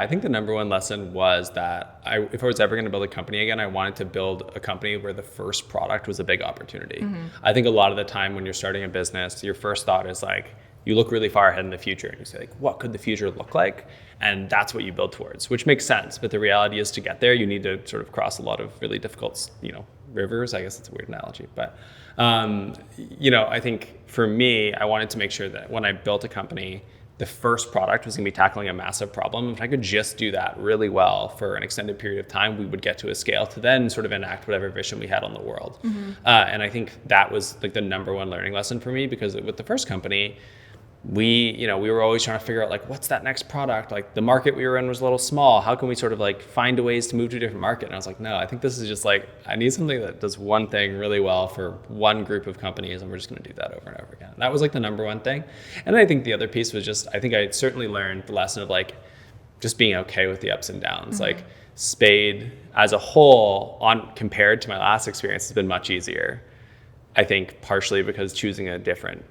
I think the number one lesson was that if I was ever going to build a company again, I wanted to build a company where the first product was a big opportunity. I think a lot of the time when you're starting a business, your first thought is like, you look really far ahead in the future and you say like, what could the future look like? And that's what you build towards, which makes sense. But the reality is to get there, you need to sort of cross a lot of really difficult, rivers. I guess it's a weird analogy, but, I think for me, I wanted to make sure that when I built a company, the first product was going to be tackling a massive problem. If I could just do that really well for an extended period of time, we would get to a scale to then sort of enact whatever vision we had on the world. And I think that was like the number one learning lesson for me, because with the first company, we were always trying to figure out like, what's that next product? Like the market we were in was a little small. How can we sort of like find ways to move to a different market? And I was like, no, I think this is just like, I need something that does one thing really well for one group of companies, and we're just going to do that over and over again. That was like the number one thing. And I think the other piece was just, I think I certainly learned the lesson of like, just being okay with the ups and downs. Like Spade as a whole, compared to my last experience, has been much easier. I think partially because choosing a different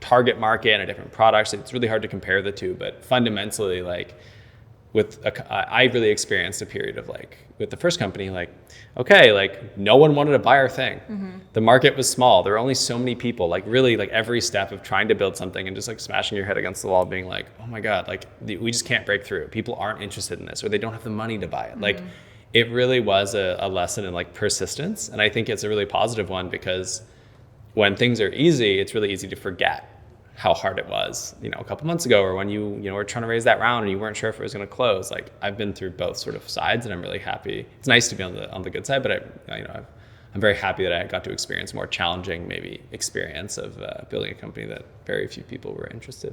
target market and a different product. So it's really hard to compare the two, but fundamentally, like I really experienced a period of like, with the first company, like, okay, like no one wanted to buy our thing. The market was small. There were only so many people, like really like every step of trying to build something and just like smashing your head against the wall being like, oh my God, like we just can't break through. People aren't interested in this, or they don't have the money to buy it. Like it really was a lesson in like persistence. And I think it's a really positive one, because when things are easy, it's really easy to forget how hard it was, a couple months ago, or when you were trying to raise that round and you weren't sure if it was going to close. Like I've been through both sort of sides, and I'm really happy. It's nice to be on the good side, but I'm very happy that I got to experience more challenging maybe experience of building a company that very few people were interested